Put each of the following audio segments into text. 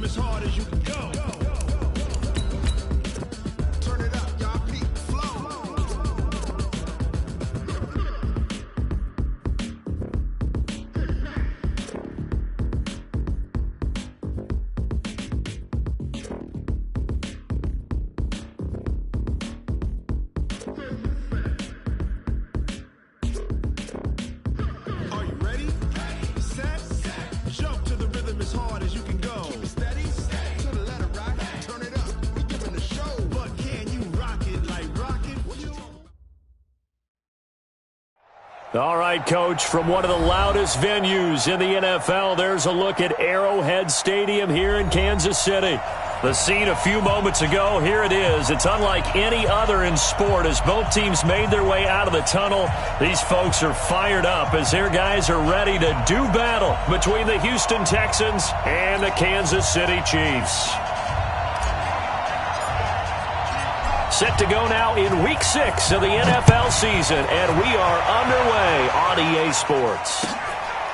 as hard as you can go. Turn it up, y'all. Peak flow. Are you ready? Set. Jump to the rhythm as hard as you can go. Keep it steady. To the letter right. Turn it up. We giving the show. But can you rock it like rocket? All right, Coach, from one of the loudest venues in the NFL, there's a look at Arrowhead Stadium here in Kansas City. The scene a few moments ago, here it is. It's unlike any other in sport as both teams made their way out of the tunnel. These folks are fired up as their guys are ready to do battle between the Houston Texans and the Kansas City Chiefs. Set to go now in Week 6 of the NFL season, and we are underway on EA Sports.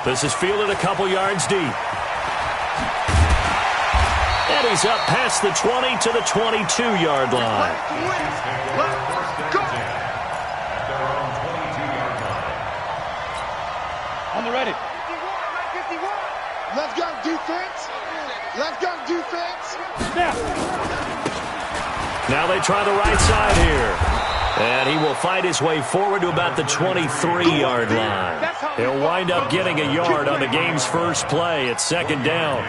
This is fielded a couple yards deep. And he's up past the 20 to the 22-yard line. On the ready. 51. Let's go, defense. Let's go, defense. Now they try the right side here. And he will fight his way forward to about the 23-yard line. He'll wind up getting a yard on the game's first play. It's second down.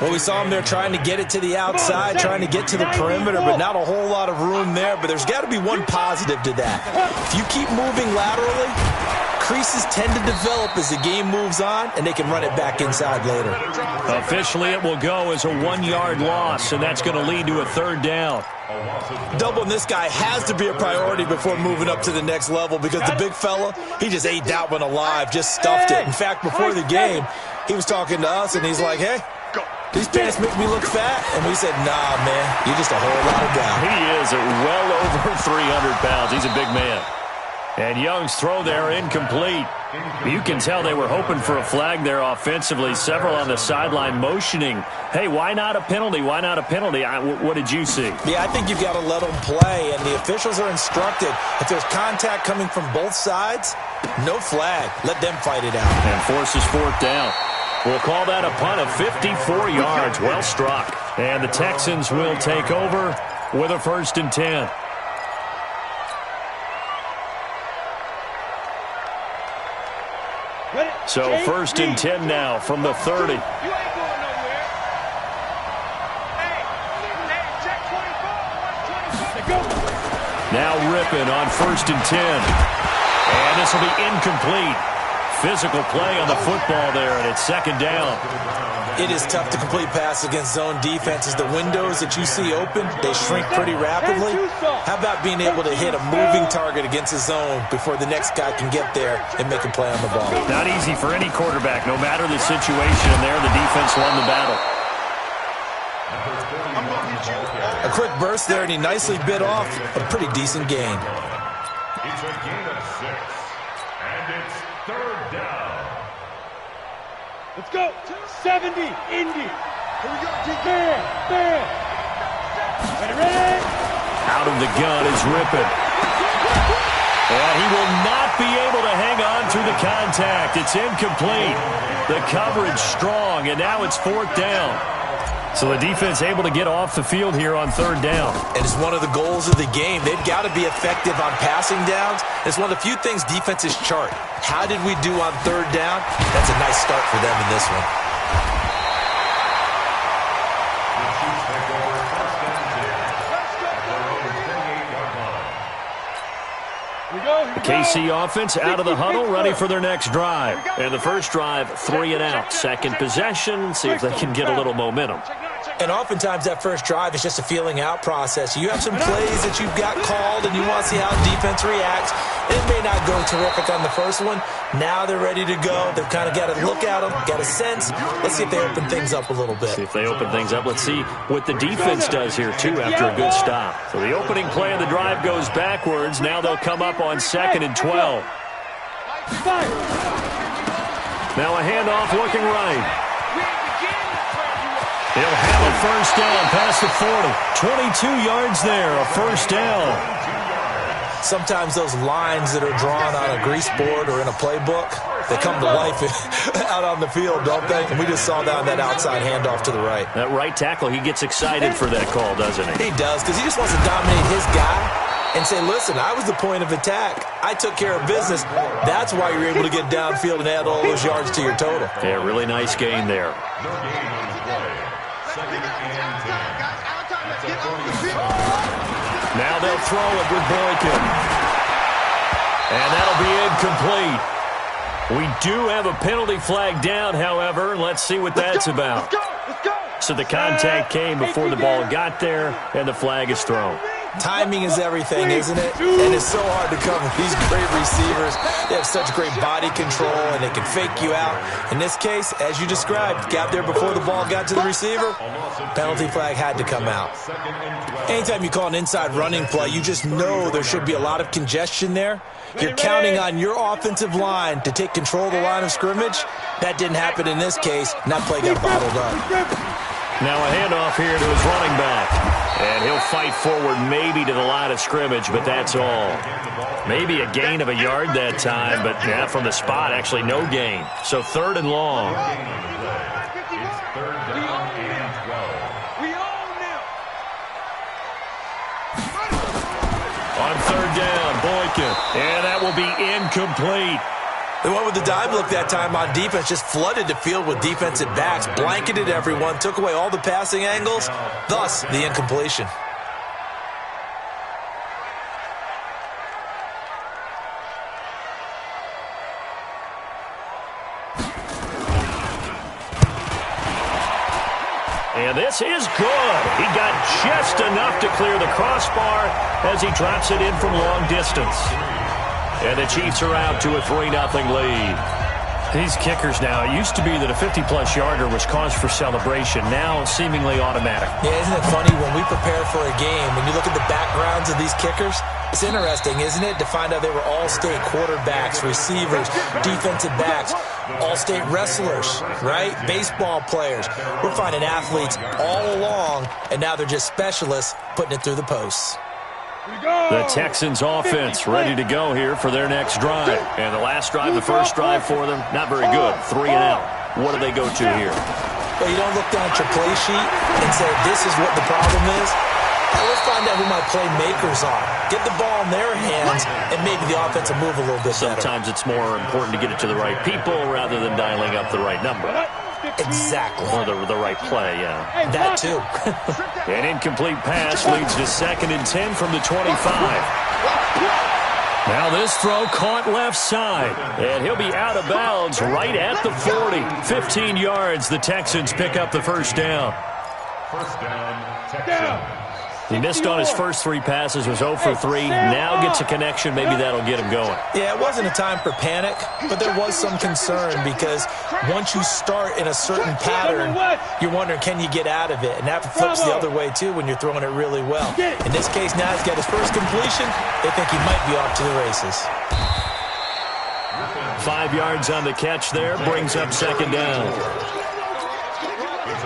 Well, we saw him there trying to get it to the outside, trying to get to the perimeter, but not a whole lot of room there. But there's got to be one positive to that. If you keep moving laterally, creases tend to develop as the game moves on, and they can run it back inside later. Officially, it will go as a 1-yard loss, and that's going to lead to a third down. Doubling this guy has to be a priority before moving up to the next level because the big fella, he just ate that one alive, just stuffed it. In fact, before the game, he was talking to us, and he's like, hey, these pants make me look fat. And we said, nah, man, you're just a whole lot of guy. He is at well over 300 pounds. He's a big man. And Young's throw there incomplete. You can tell they were hoping for a flag there offensively. Several on the sideline motioning, hey, why not a penalty? Why not a penalty? What did you see? Yeah, I think you've got to let them play, and the officials are instructed. If there's contact coming from both sides, no flag. Let them fight it out. And forces fourth down. We'll call that a punt of 54 yards. Well struck. And the Texans will take over with a 1st and 10. So 1st and 10 now from the 30. You ain't going nowhere. Hey, check 24. Now ripping on 1st and 10. And this will be incomplete. Physical play on the football there, and it's second down. It is tough to complete passes against zone defenses. The windows that you see open, they shrink pretty rapidly. How about being able to hit a moving target against a zone before the next guy can get there and make a play on the ball? Not easy for any quarterback, no matter the situation. And there, the defense won the battle. A quick burst there, and he nicely bit off a pretty decent gain. It's a gain of 6, and it's 3rd down. Let's go. 70, Indy. Here we go. Man. Ready? Out of the gun is Rippon. And he will not be able to hang on through the contact. It's incomplete. The coverage strong, and now it's 4th down. So the defense able to get off the field here on 3rd down. And it's one of the goals of the game. They've got to be effective on passing downs. It's one of the few things defenses chart. How did we do on 3rd down? That's a nice start for them in this one. KC offense out of the huddle, ready for their next drive. And the first drive, 3 and out. Second possession, see if they can get a little momentum. And oftentimes that first drive is just a feeling out process. You have some plays that you've got called and you want to see how defense reacts. It may not go terrific on the first one. Now they're ready to go. They've kind of got to look at them, got a sense. Let's see if they open things up a little bit. See if they open things up. Let's see what the defense does here, too, after a good stop. So the opening play of the drive goes backwards. Now they'll come up on 2nd and 12. Now a handoff looking right. He'll have a first down past the 40. 22 yards there, a first down. Sometimes those lines that are drawn on a grease board or in a playbook, they come to life out on the field, don't they? And we just saw that on that outside handoff to the right. That right tackle, he gets excited for that call, doesn't he? He does, because he just wants to dominate his guy and say, listen, I was the point of attack. I took care of business. That's why you're able to get downfield and add all those yards to your total. Yeah, really nice gain there. Now they'll throw it with Boykin. And that'll be incomplete. We do have a penalty flag down, however. Let's see what that's about. So the contact came before the ball got there, and the flag is thrown. Timing is everything, isn't it? And it's so hard to cover these great receivers. They have such great body control, and they can fake you out. In this case, as you described, got there before the ball got to the receiver. Penalty flag had to come out. Anytime you call an inside running play, you just know there should be a lot of congestion there. You're counting on your offensive line to take control of the line of scrimmage. That didn't happen in this case, and that play got bottled up. Now a handoff here to his running back. And he'll fight forward maybe to the line of scrimmage, but that's all. Maybe a gain of a yard that time, but yeah, from the spot, actually no gain. So 3rd and long. On 3rd down, Boykin. And that will be incomplete. They went with the dive look that time on defense, just flooded the field with defensive backs, blanketed everyone, took away all the passing angles, thus the incompletion. And this is good. He got just enough to clear the crossbar as he drops it in from long distance. And the Chiefs are out to a 3-0 lead. These kickers now, it used to be that a 50-plus yarder was cause for celebration. Now, seemingly automatic. Yeah, isn't it funny when we prepare for a game, when you look at the backgrounds of these kickers, it's interesting, isn't it, to find out they were all-state quarterbacks, receivers, defensive backs, all-state wrestlers, right? Baseball players. We're finding athletes all along, and now they're just specialists putting it through the posts. The Texans offense ready to go here for their next drive. And the last drive, the first drive for them, not very good. 3 and out. What do they go to here? Well, you don't look down at your play sheet and say, this is what the problem is. Now, let's find out who my playmakers are. Get the ball in their hands, and maybe the offense will move a little bit better. Sometimes it's more important to get it to the right people rather than dialing up the right number. Exactly. Or the right play, yeah. That too. An incomplete pass leads to 2nd and 10 from the 25. Now this throw caught left side. And he'll be out of bounds right at the 40. 15 yards, the Texans pick up the first down. First down, Texans. He missed on his first 3 passes, was 0 for 3. Now gets a connection. Maybe that'll get him going. Yeah, it wasn't a time for panic, but there was some concern because once you start in a certain pattern, you're wondering, can you get out of it? And that flips the other way, too, when you're throwing it really well. In this case, now he's got his first completion. They think he might be off to the races. 5 yards on the catch there, brings up 2nd down.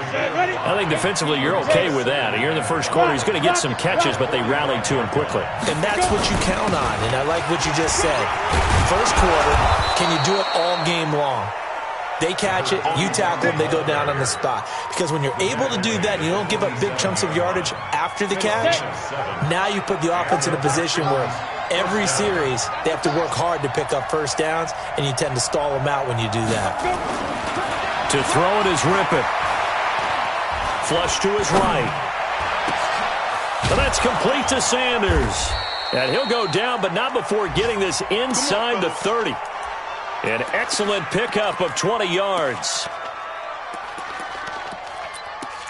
I think defensively you're okay with that. You're in the first quarter. He's going to get some catches, but they rallied to him quickly. And that's what you count on, and I like what you just said. First quarter, can you do it all game long? They catch it, you tackle them, they go down on the spot. Because when you're able to do that, you don't give up big chunks of yardage after the catch, now you put the offense in a position where every series they have to work hard to pick up first downs, and you tend to stall them out when you do that. To throw it is Rippett. Flush to his right. But that's complete to Sanders. And he'll go down, but not before getting this inside the 30. An excellent pickup of 20 yards.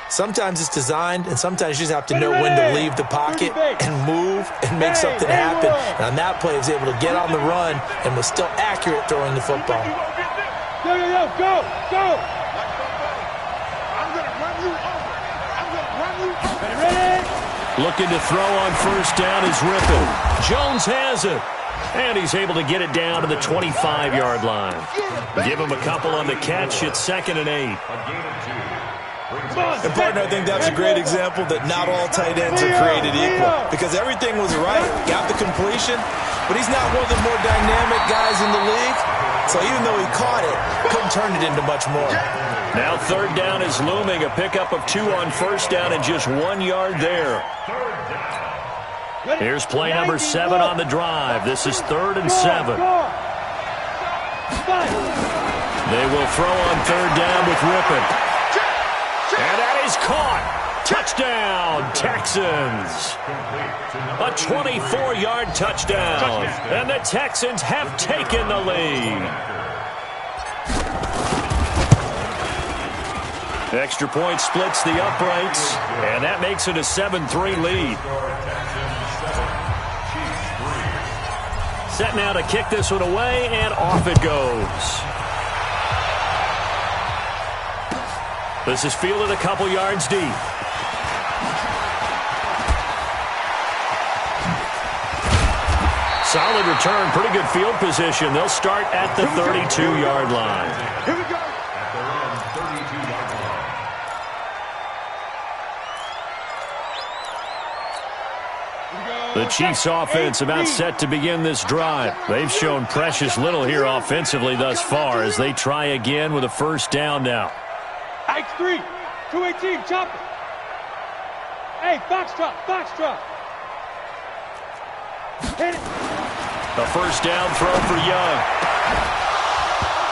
Sometimes it's designed, and sometimes you just have to know when to leave the pocket and move and make something happen. And on that play, he was able to get on the run and was still accurate throwing the football. Go! Looking to throw on first down is Rippett. Jones has it. And he's able to get it down to the 25-yard line. Give him a couple on the catch. It's 2nd and 8. And partner, I think that's a great example that not all tight ends are created equal. Because everything was right, got the completion, but he's not one of the more dynamic guys in the league. So even though he caught it, couldn't turn it into much more. Now third down is looming. A pickup of 2 on first down and just 1 yard there. Here's play number 7 on the drive. This is 3rd and 7. They will throw on third down with Rippon. And that is caught. Touchdown, Texans. A 24-yard touchdown. And the Texans have taken the lead. Extra point splits the uprights, and that makes it a 7-3 lead. Set now to kick this one away, and off it goes. This is fielded a couple yards deep. Solid return, pretty good field position. They'll start at the 32-yard line. Here we go. The Chiefs offense about set to begin this drive. They've shown precious little here offensively thus far as they try again with a first down now. X3, 218, chop it. Hey, foxtrot, foxtrot. Hit it. A first down throw for Young.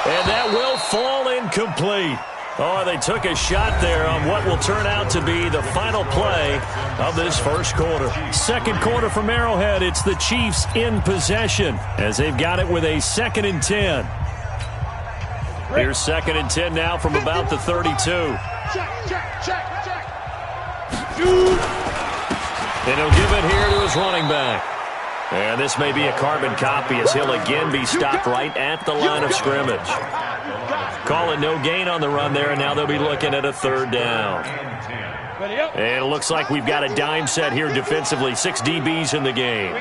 And that will fall incomplete. Oh, they took a shot there on what will turn out to be the final play of this first quarter. Second quarter from Arrowhead, it's the Chiefs in possession as they've got it with a 2nd and 10. Here's 2nd and 10 now from about the 32. Check. And he'll give it here to his running back. And this may be a carbon copy as he'll again be stopped right at the line of scrimmage. Calling no gain on the run there, and now they'll be looking at a 3rd down. And it looks like we've got a dime set here defensively. 6 DBs in the game.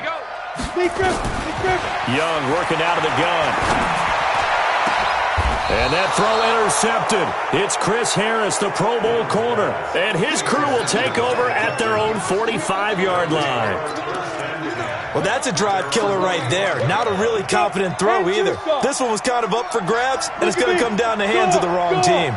Young working out of the gun. And that throw intercepted. It's Chris Harris, the Pro Bowl corner. And his crew will take over at their own 45-yard line. Well, that's a drive killer right there. Not a really confident throw either. This one was kind of up for grabs, and it's going to come down the hands of the wrong team.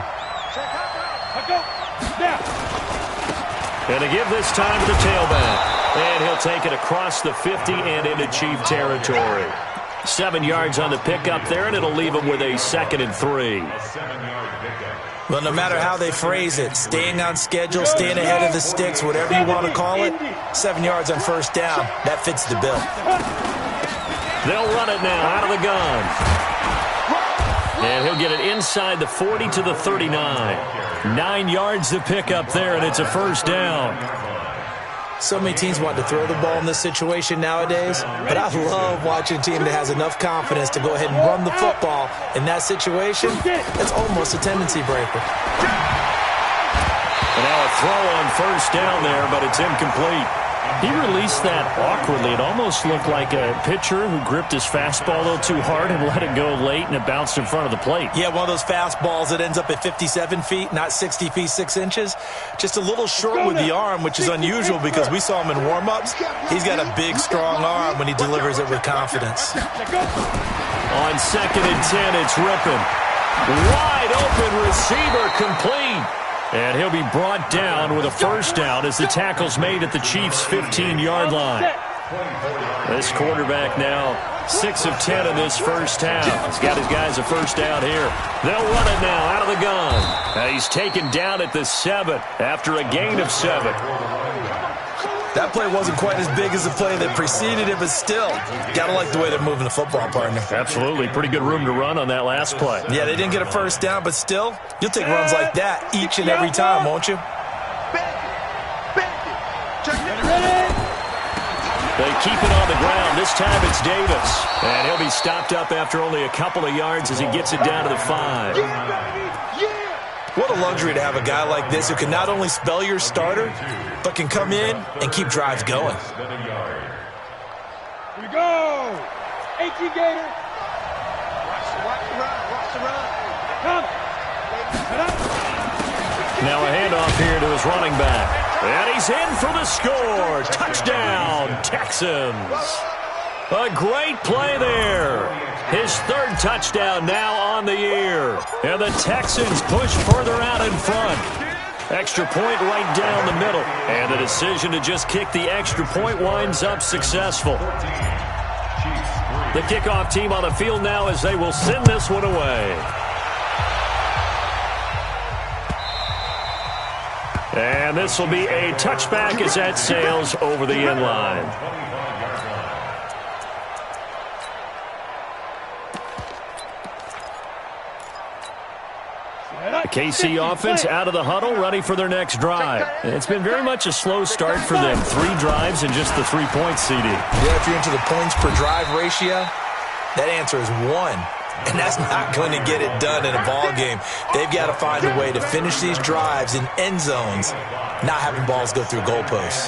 And to give this time to the tailback. And he'll take it across the 50 and into Chief territory. 7 yards on the pickup there, and it'll leave him with a 2nd and 3. Well, no matter how they phrase it, staying on schedule, staying ahead of the sticks, whatever you want to call it, 7 yards on first down, that fits the bill. They'll run it now out of the gun. And he'll get it inside the 40 to the 39. 9 yards to pick up there, and it's a first down. So many teams want to throw the ball in this situation nowadays, but I love watching a team that has enough confidence to go ahead and run the football. In that situation, it's almost a tendency breaker. And now a throw on first down there, but it's incomplete. He released that awkwardly. It almost looked like a pitcher who gripped his fastball a little too hard and let it go late, and it bounced in front of the plate. Yeah, one of those fastballs that ends up at 57 feet, not 60 feet, 6 inches. Just a little short with the arm, which is unusual because we saw him in warm-ups. He's got a big, strong arm when he delivers it with confidence. On 2nd and 10, it's Rippon. Wide open receiver complete. And he'll be brought down with a first down as the tackle's made at the Chiefs' 15-yard line. This quarterback now 6 of 10 in this first half. He's got his guys a first down here. They'll run it now out of the gun. He's taken down at the 7 after a gain of 7. That play wasn't quite as big as the play that preceded it, but still, gotta like the way they're moving the football, partner. Absolutely. Pretty good room to run on that last play. Yeah, they didn't get a first down, but still, you'll take runs like that each and every time, won't you? They keep it on the ground. This time it's Davis. And he'll be stopped up after only a couple of yards as he gets it down to the 5. What a luxury to have a guy like this who can not only spell your starter, but can come in and keep drives going. Here we go. 18 Gator. Watch the run. Come. Get up. Now a handoff here to his running back. And he's in for the score. Touchdown, Texans. A great play there. His third touchdown now on the year. And the Texans push further out in front. Extra point right down the middle. And the decision to just kick the extra point winds up successful. The kickoff team on the field now as they will send this one away. And this will be a touchback as that sails over the end line. The KC offense out of the huddle, ready for their next drive. It's been very much a slow start for them. 3 drives and just the 3 points, CD. Yeah, if you're into the points per drive ratio, that answer is 1. And that's not going to get it done in a ball game. They've got to find a way to finish these drives in end zones, not having balls go through goalposts.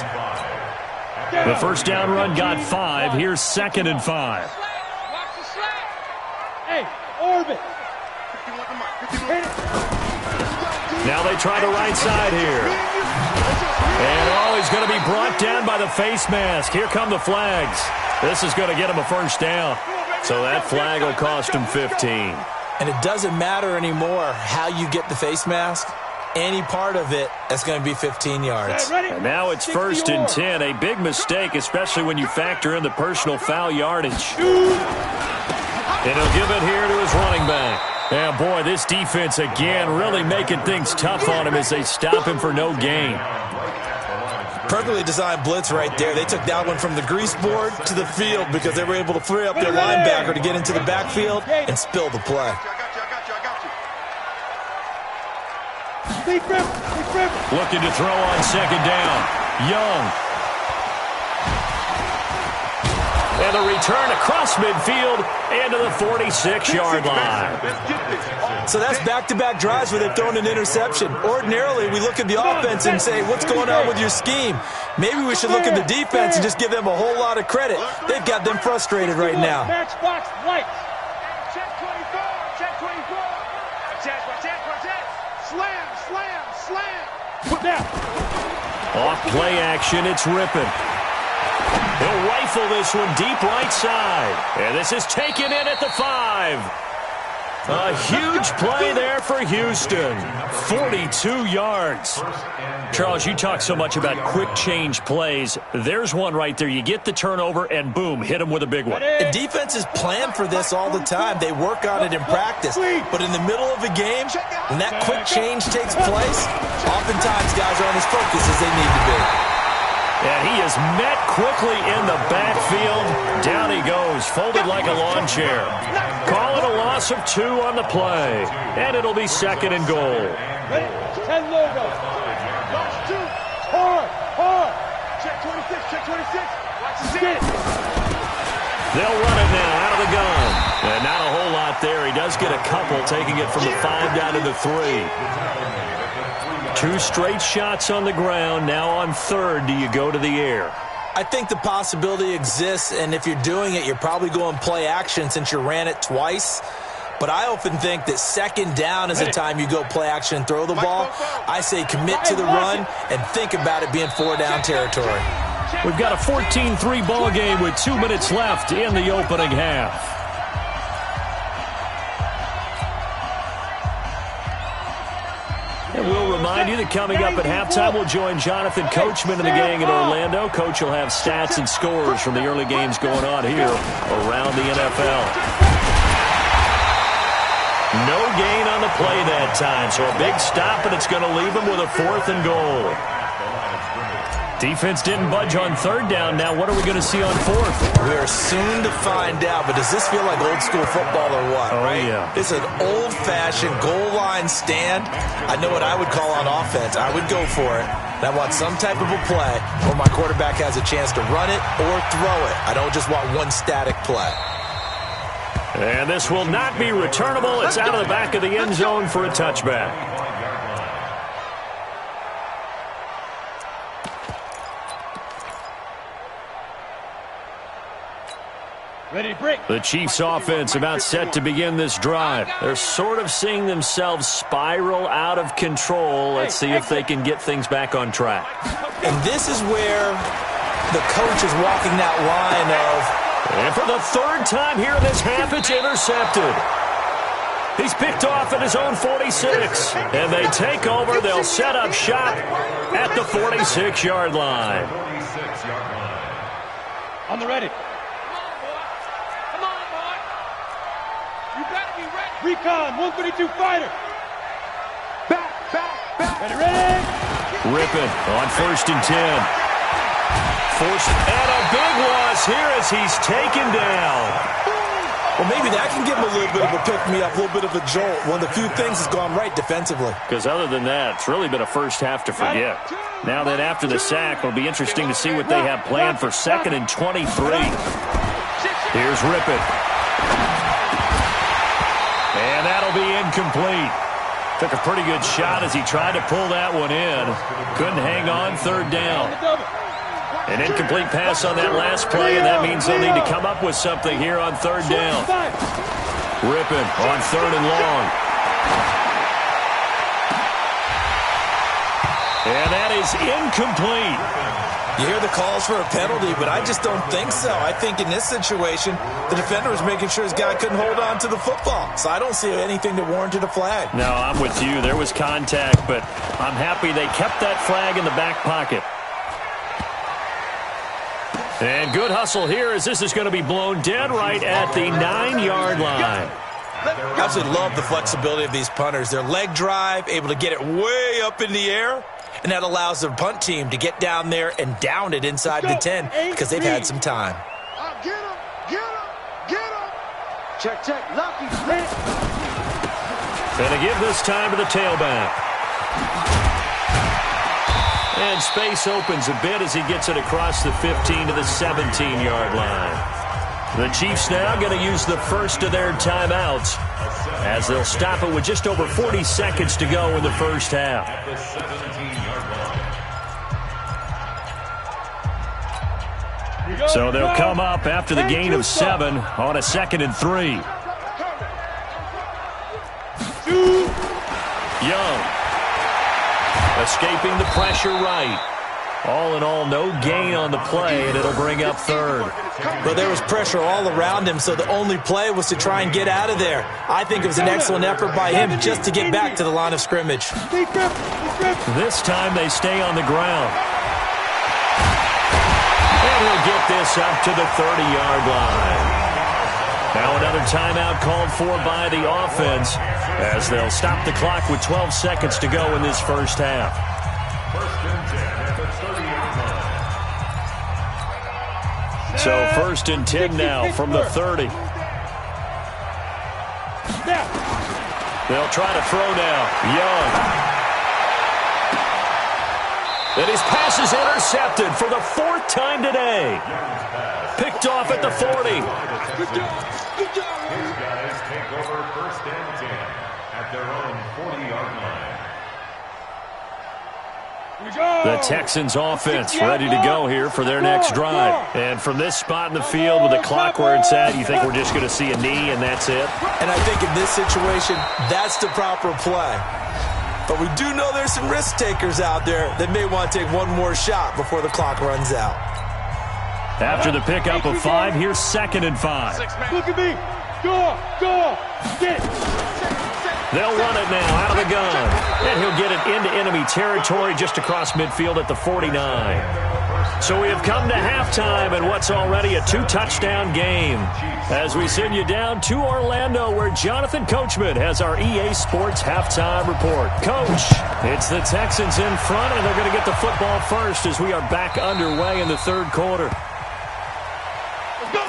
The first down run got 5. Here's 2nd and 5. Hey, orbit. Now they try the right side here. And, he's going to be brought down by the face mask. Here come the flags. This is going to get him a first down. So that flag will cost him 15. And it doesn't matter anymore how you get the face mask. Any part of it, that's going to be 15 yards. And now it's 1st and 10. A big mistake, especially when you factor in the personal foul yardage. And he'll give it here to his running back. And, boy, this defense, again, really making things tough on him as they stop him for no gain. Perfectly designed blitz right there. They took that one from the grease board to the field because they were able to free up their linebacker to get into the backfield and spill the play. Looking to throw on 2nd down. Young. And a return across midfield and to the 46-yard line. So that's back-to-back drives where they've thrown an interception. Ordinarily, we look at the offense and say, what's going on with your scheme? Maybe we should look at the defense and just give them a whole lot of credit. They've got them frustrated right now. Matchbox lights. Check 24. Check 24. Slam, slam, slam. Put down. Off play action, it's Rippon. He'll rifle this one deep right side. And this is taken in at the 5. A huge play there for Houston. 42 yards. Charles, you talk so much about quick change plays. There's one right there. You get the turnover and boom, hit him with a big one. And defenses plan for this all the time. They work on it in practice. But in the middle of a game, when that quick change takes place, oftentimes guys aren't as focused as they need to be. And he is met quickly in the backfield. Down he goes, folded like a lawn chair. Call it a loss of 2 on the play. And it'll be 2nd and goal. Ready? 10 logo. Lost 2. Hard. Check 26. Check 26. Watch the Get it. They'll run it now out of the gun. And not a whole lot there. He does get a couple, taking it from the 5 down to the 3. 2 straight shots on the ground. Now on 3rd, do you go to the air? I think the possibility exists, and if you're doing it, you're probably going play action since you ran it twice. But I often think that 2nd down is the time you go play action and throw the ball. I say commit to the run and think about it being 4-down territory. We've got a 14-3 ball game with 2 minutes left in the opening half. And we'll remind you that coming up at halftime, we'll join Jonathan Coachman and the gang in Orlando. Coach will have stats and scores from the early games going on here around the NFL. No gain on the play that time, so a big stop, and it's going to leave him with a 4th and goal. Defense didn't budge on 3rd down. Now what are we going to see on 4th? We're soon to find out, but does this feel like old school football or what? Oh, right? yeah. It's an old-fashioned goal line stand. I know what I would call on offense. I would go for it. And I want some type of a play where my quarterback has a chance to run it or throw it. I don't just want one static play. And this will not be returnable. It's out of the back of the end zone for a touchback. Ready to break. The Chiefs offense about set to begin this drive. They're sort of seeing themselves spiral out of control. Let's see if they can get things back on track. And this is where the coach is walking that line of... And for the third time here in this half, it's intercepted. He's picked off at his own 46. And they take over. They'll set up shop at the 46-yard line. On the ready. Recon, 132 fighter. Back. Ready. Rippin on 1st and 10. Forced and a big loss here as he's taken down. Well, maybe that can give him a little bit of a pick-me-up, a little bit of a jolt. One of the few things has gone right defensively. Because other than that, it's really been a first half to forget. Now that after the sack, it'll be interesting to see what they have planned for 2nd and 23. Here's Rippin. And that'll be incomplete. Took a pretty good shot as he tried to pull that one in. Couldn't hang on, 3rd down. An incomplete pass on that last play, and that means they'll need to come up with something here on 3rd down. Rippin on 3rd and long. And that is incomplete. You hear the calls for a penalty, but I just don't think so. I think in this situation, the defender was making sure his guy couldn't hold on to the football. So I don't see anything that warranted a flag. No, I'm with you. There was contact, but I'm happy they kept that flag in the back pocket. And good hustle here as this is going to be blown dead right at the 9-yard line. I absolutely love the flexibility of these punters. Their leg drive, able to get it way up in the air, and that allows the punt team to get down there and down it inside the 10 because they've had some time. Get him. Check. Lucky. Gonna give this time to the tailback. And space opens a bit as he gets it across the 15 to the 17-yard line. The Chiefs now going to use the first of their timeouts as they'll stop it with just over 40 seconds to go in the first half. So they'll come up after the gain of 7 on a 2nd and 3. Young. Escaping the pressure right. All in all, no gain on the play, and it'll bring up 3rd. But there was pressure all around him, so the only play was to try and get out of there. I think it was an excellent effort by him just to get back to the line of scrimmage. This time they stay on the ground. And he'll get this up to the 30-yard line. Now another timeout called for by the offense as they'll stop the clock with 12 seconds to go in this first half. 1st and 10 now from the 30. They'll try to throw now. Young. And his pass is intercepted for the 4th time today. Picked off at the 40. His guys take over 1st and 10 at their own 40-yard line. The Texans offense ready to go here for their next drive. And from this spot in the field with the clock where it's at, you think we're just going to see a knee and that's it? And I think in this situation, that's the proper play. But we do know there's some risk takers out there that may want to take one more shot before the clock runs out. After the pickup of 5, here's 2nd and 5. Look at me. Go. Get it. They'll run it now out of the gun. And he'll get it into enemy territory just across midfield at the 49. So we have come to halftime in what's already a 2-touchdown game. As we send you down to Orlando where Jonathan Coachman has our EA Sports halftime report. Coach, it's the Texans in front and they're going to get the football first as we are back underway in the 3rd quarter. Let's go.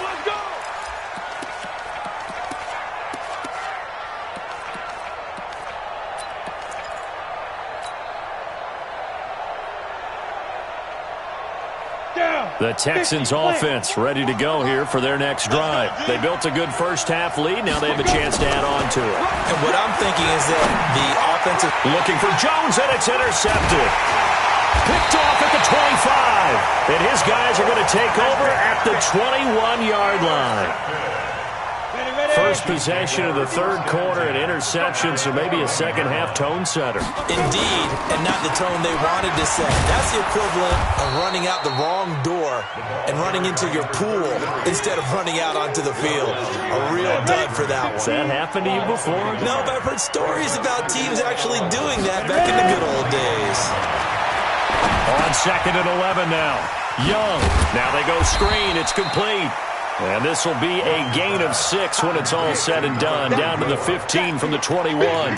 The Texans offense ready to go here for their next drive. They built a good first half lead. Now they have a chance to add on to it. And what I'm thinking is that the offensive... Looking for Jones, and it's intercepted. Picked off at the 25. And his guys are going to take over at the 21-yard line. First possession of the third quarter, an interception, so maybe a second-half tone setter. Indeed, and not the tone they wanted to set. That's the equivalent of running out the wrong door and running into your pool instead of running out onto the field. A real dud for that one. Has that happened to you before? No, but I've heard stories about teams actually doing that back in the good old days. On 2nd and 11 now. Young. Now they go screen. It's complete. And this will be a gain of 6 when it's all said and done. Down to the 15 from the 21.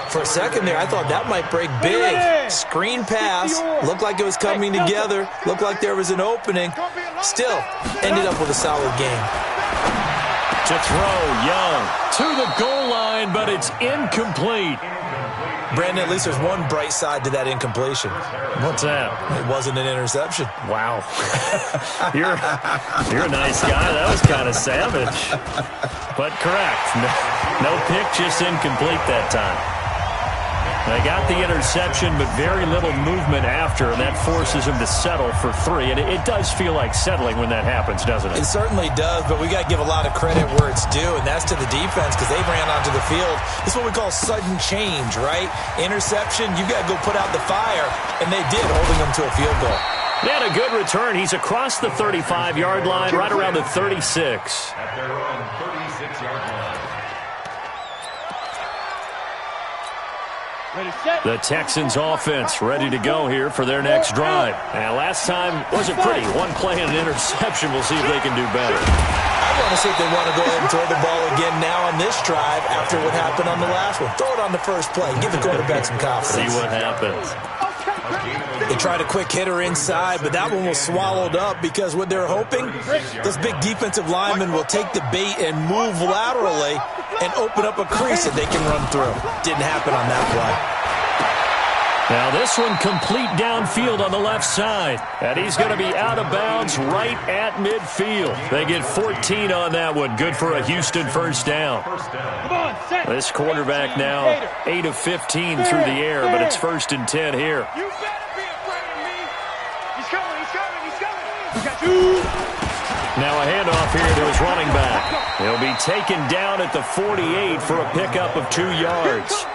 For a second there, I thought that might break big. Screen pass. Looked like it was coming together. Looked like there was an opening. Still, ended up with a solid game. To throw, Young. To the goal line, but it's incomplete. Brandon, at least there's one bright side to that incompletion. What's that? It wasn't an interception. Wow. You're a nice guy. That was kind of savage. But correct. No pick, just incomplete that time. They got the interception, but very little movement after, and that forces him to settle for 3. And it does feel like settling when that happens, doesn't it? It certainly does, but we got to give a lot of credit where it's due, and that's to the defense because they ran onto the field. This is what we call sudden change, right? Interception, you got to go put out the fire, and they did, holding them to a field goal. They had a good return. He's across the 35-yard line, right around the 36. At their own 36-yard line. The Texans offense ready to go here for their next drive. And last time wasn't pretty. One play and an interception. We'll see if they can do better. I want to see if they want to go ahead and throw the ball again now on this drive after what happened on the last one. Throw it on the first play. Give the quarterback some confidence. See what happens. They tried a quick hitter inside, but that one was swallowed up because what they're hoping, those big defensive linemen will take the bait and move laterally and open up a crease that they can run through. Didn't happen on that play. Now this one complete downfield on the left side. And he's going to be out of bounds right at midfield. They get 14 on that one. Good for a Houston first down. This quarterback now 8 of 15 through the air, but it's 1st and 10 here. You better be afraid of me. He's coming, he's coming, he's coming. Now a handoff here to his running back. He'll be taken down at the 48 for a pickup of 2 yards.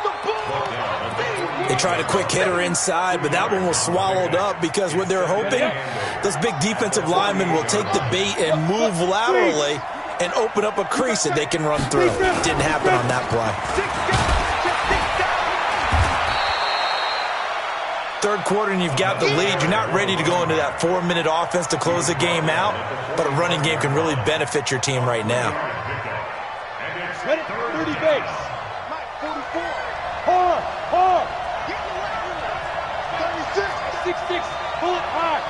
They tried a quick hitter inside, but that one was swallowed up because what they're hoping, those big defensive linemen will take the bait and move laterally and open up a crease that they can run through. Didn't happen on that play. Third quarter and you've got the lead. You're not ready to go into that 4-minute offense to close the game out, but a running game can really benefit your team right now. 30 base. 44. Hard, hard. 6-6. Pull it hard.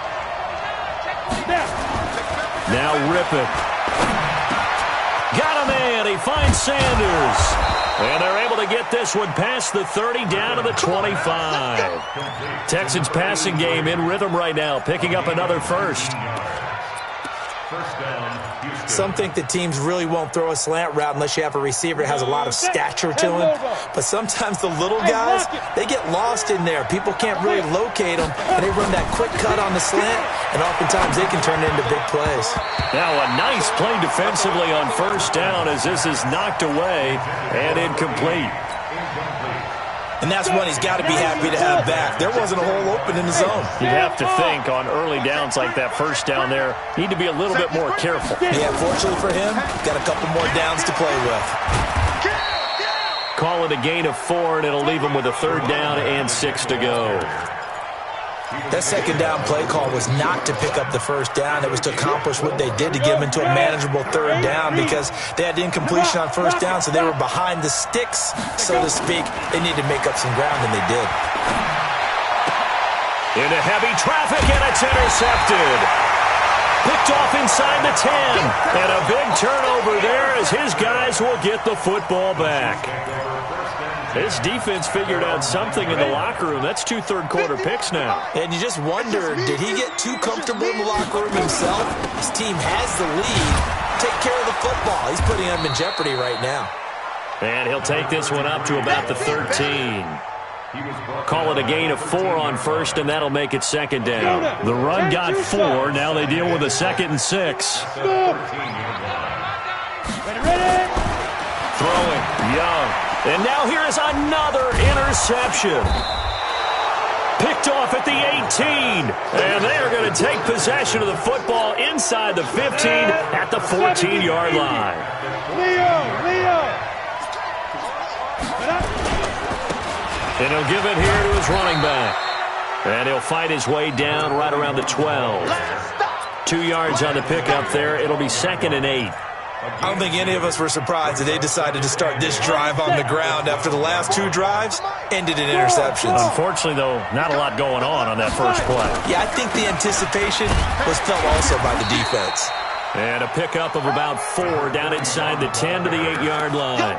Now rip it. Got a man. He finds Sanders. And they're able to get this one past the 30 down to the 25. Texans passing game in rhythm right now, picking up another first. Some think that teams really won't throw a slant route unless you have a receiver that has a lot of stature to him. But sometimes the little guys, they get lost in there. People can't really locate them, and they run that quick cut on the slant, and oftentimes they can turn it into big plays. Now a nice play defensively on first down as this is knocked away and incomplete. And that's one he's got to be happy to have back. There wasn't a hole open in the zone. You'd have to think on early downs like that first down there, need to be a little bit more careful. Yeah, fortunately for him, got a couple more downs to play with. Call it a gain of 4, and it'll leave him with a 3rd down and 6 to go. That second down play call was not to pick up the first down. It was to accomplish what they did to get them into a manageable 3rd down because they had incompletion on first down, so they were behind the sticks, so to speak. They needed to make up some ground, and they did. Into heavy traffic, and it's intercepted. Picked off inside the 10. And a big turnover there as his guys will get the football back. This defense figured out something in the locker room. That's 2 third-quarter picks now. And you just wonder, did he get too comfortable in the locker room himself? His team has the lead. Take care of the football. He's putting them in jeopardy right now. And he'll take this one up to about the 13. Call it a gain of 4 on first, and that'll make it second down. The run got 4. Now they deal with a 2nd and 6. Ready? Throwing, Young. And now here is another interception. Picked off at the 18. And they are going to take possession of the football inside the 15 at the 14-yard line. Leo. And he'll give it here to his running back. And he'll fight his way down right around the 12. 2 yards on the pickup there. It'll be 2nd and 8. I don't think any of us were surprised that they decided to start this drive on the ground after the last 2 drives ended in interceptions. Unfortunately, though, not a lot going on that first play. Yeah, I think the anticipation was felt also by the defense. And a pickup of about 4 down inside the 10 to the 8-yard line.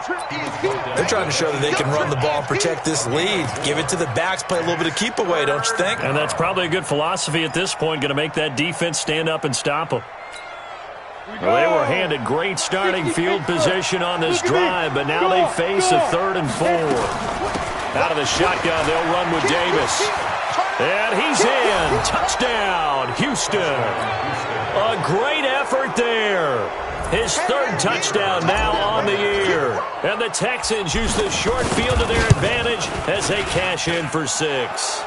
They're trying to show that they can run the ball and protect this lead. Give it to the backs, play a little bit of keep away, don't you think? And that's probably a good philosophy at this point, going to make that defense stand up and stop them. Well, they were handed great starting field position on this drive, but now they face a 3rd and 4. Out of the shotgun, they'll run with Davis. And he's in. Touchdown, Houston. A great effort there. His 3rd touchdown now on the year. And the Texans use this short field to their advantage as they cash in for 6.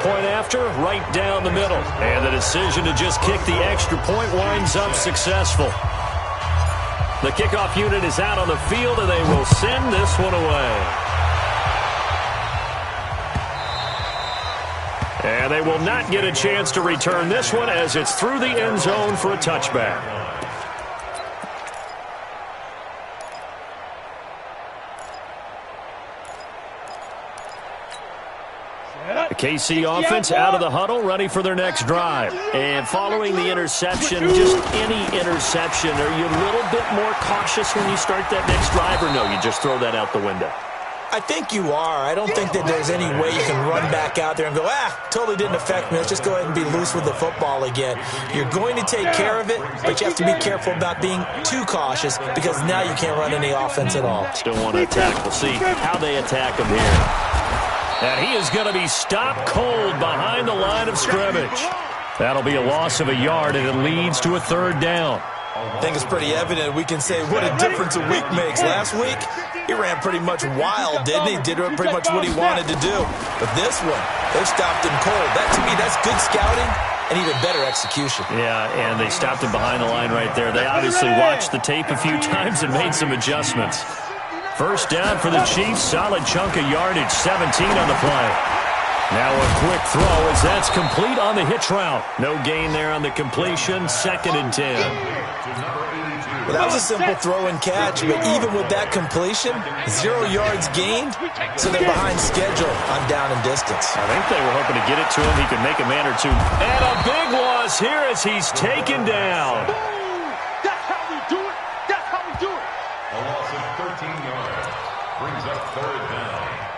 Point after, right down the middle. And the decision to just kick the extra point winds up successful. The kickoff unit is out on the field, and they will send this one away. And they will not get a chance to return this one as it's through the end zone for a touchback. The KC offense out of the huddle, ready for their next drive. And following the interception, just any interception, are you a little bit more cautious when you start that next drive, or no, you just throw that out the window? I think you are. I don't think that there's any way you can run back out there and go, totally didn't affect me. Let's just go ahead and be loose with the football again. You're going to take care of it, but you have to be careful about being too cautious because now you can't run any offense at all. Still want to attack. We'll see how they attack him here. And he is going to be stopped cold behind the line of scrimmage. That'll be a loss of a yard, and it leads to a 3rd down. I think it's pretty evident. We can say what a difference a week makes. Last week, he ran pretty much wild, didn't he? Did pretty much what he wanted to do. But this one, they stopped him cold. That, to me, that's good scouting and even better execution. Yeah, and they stopped him behind the line right there. They obviously watched the tape a few times and made some adjustments. 1st down for the Chiefs. Solid chunk of yardage, 17 on the play. Now a quick throw as that's complete on the hitch route. No gain there on the completion. 2nd and 10. Well, that was a simple throw and catch, but even with that completion, 0 yards gained, so they're behind schedule on down and distance. I think they were hoping to get it to him. He could make a man or two. And a big loss here as he's taken down. That's how we do it. That's how we do it. A loss of 13 yards brings up 3rd down.